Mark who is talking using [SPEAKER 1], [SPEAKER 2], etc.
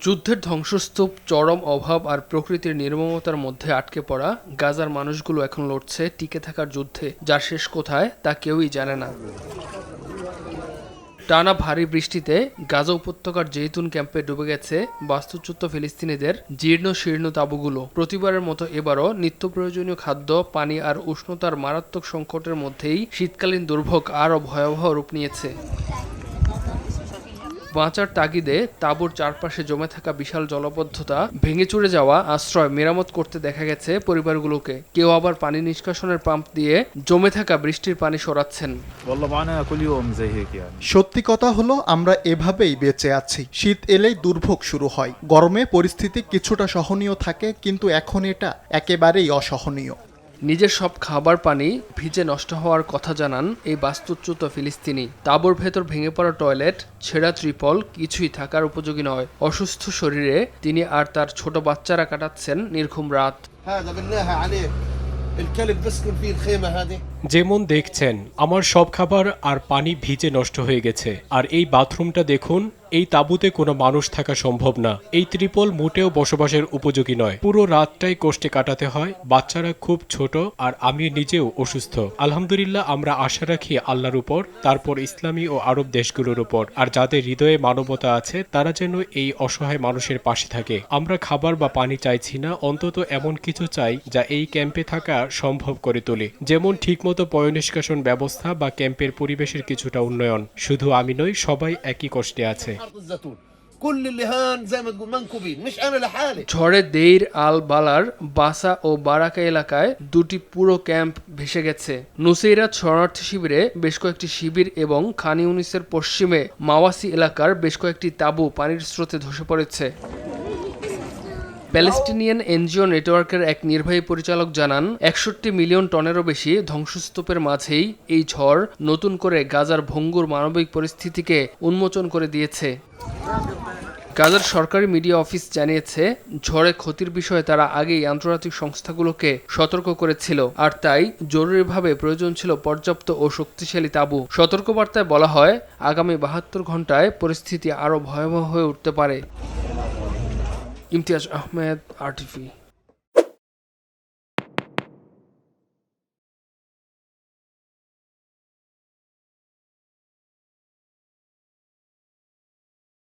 [SPEAKER 1] যুদ্ধের ধ্বংসস্তূপ, চরম অভাব আর প্রকৃতির নির্মমতার মধ্যে আটকে পড়া গাজার মানুষগুলো এখন লড়ছে টিকে থাকার যুদ্ধে, যার শেষ কোথায় তা কেউই জানে না। টানা ভারী বৃষ্টিতে গাজা উপত্যকার জেইতুন ক্যাম্পে ডুবে গেছে বাস্তুচ্যুত ফিলিস্তিনিদের জীর্ণ শীর্ণ তাঁবুগুলো। প্রতিবারের মতো এবারও নিত্য প্রয়োজনীয় খাদ্য, পানি আর উষ্ণতার মারাত্মক সংকটের মধ্যেই শীতকালীন দুর্ভোগ আরও ভয়াবহ রূপ নিয়েছে। বাঁচার তাগিদে তাঁবুর চারপাশে জমে থাকা বিশাল জলাবদ্ধতা, ভেঙে চুরে যাওয়া আশ্রয় মেরামত করতে দেখা গেছে পরিবারগুলোকে। কেউ আবার পানি নিষ্কাশনের পাম্প দিয়ে জমে থাকা বৃষ্টির পানি সরাচ্ছেন।
[SPEAKER 2] সত্যি কথা হলো, আমরা এভাবেই বেঁচে আছি। শীত এলেই দুর্ভোগ শুরু হয়। গরমে পরিস্থিতি কিছুটা সহনীয় থাকে, কিন্তু এখন এটা একেবারেই অসহনীয়।
[SPEAKER 1] নিজের সব খাবার পানি ভিজে নষ্ট হওয়ার কথা জানান এই বাস্তুচ্যুত ফিলিস্তিনি। তাঁবুর ভেতর ভেঙে পড়া টয়লেট, ছেঁড়া ত্রিপল কিছুই থাকার উপযোগী নয়। অসুস্থ শরীরে তিনি আর তার ছোট বাচ্চারা কাটাচ্ছেন নির্ঘুম রাত।
[SPEAKER 3] যেমন দেখছেন, আমার সব খাবার আর পানি ভিজে নষ্ট হয়ে গেছে। আর এই বাথরুমটা দেখুন, এই তাঁবুতে কোনো মানুষ থাকা সম্ভব না। এই ত্রিপল মোটেও বসবাসের উপযোগী নয়। পুরো রাতটাই কষ্টে কাটাতে হয়। বাচ্চারা খুব ছোট আর আমি নিজেও অসুস্থ। আলহামদুলিল্লাহ, আমরা আশা রাখি আল্লাহর উপর, তারপর ইসলামী ও আরব দেশগুলোর উপর। আর যাদের হৃদয়ে মানবতা আছে তারা যেন এই অসহায় মানুষের পাশে থাকে। আমরা খাবার বা পানি চাইছি না, অন্তত এমন কিছু চাই যা এই ক্যাম্পে থাকা সম্ভব করে তোলে। যেমন ঠিকমতো পয়ঃনিষ্কাশন ব্যবস্থা বা ক্যাম্পের পরিবেশের কিছুটা উন্নয়ন। শুধু আমি নই, সবাই একই কষ্টে আছে।
[SPEAKER 1] ঝড়ে দেইর আল বালার বাসা ও বারাকা এলাকায় দুটি পুরো ক্যাম্প ভেসে গেছে। নুসেইরাত শরণার্থী শিবিরে বেশ কয়েকটি শিবির এবং খান ইউনিসের পশ্চিমে মাওয়াসি এলাকার বেশ কয়েকটি তাঁবু পানির স্রোতে ধসে পড়েছে। প্যালেস্টিনিয়ান এনজিও নেটওয়ার্কের এক নির্বাহী পরিচালক জানান, ৬১ মিলিয়ন টনেরও বেশি ধ্বংসস্তূপের মাঝেই এই ঝড় নতুন করে গাজার ভঙ্গুর মানবিক পরিস্থিতিকে উন্মোচন করে দিয়েছে। গাজার সরকারি মিডিয়া অফিস জানিয়েছে, ঝড়ে ক্ষতির বিষয়ে তারা আগেই আন্তর্জাতিক সংস্থাগুলোকে সতর্ক করেছিল, আর তাই জরুরিভাবে প্রয়োজন ছিল পর্যাপ্ত ও শক্তিশালী তাঁবু। সতর্কবার্তায় বলা হয়, আগামী ৭২ ঘন্টায় পরিস্থিতি আরও ভয়াবহ হয়ে উঠতে পারে। ইমতিয়াজ আহমেদ, RTV।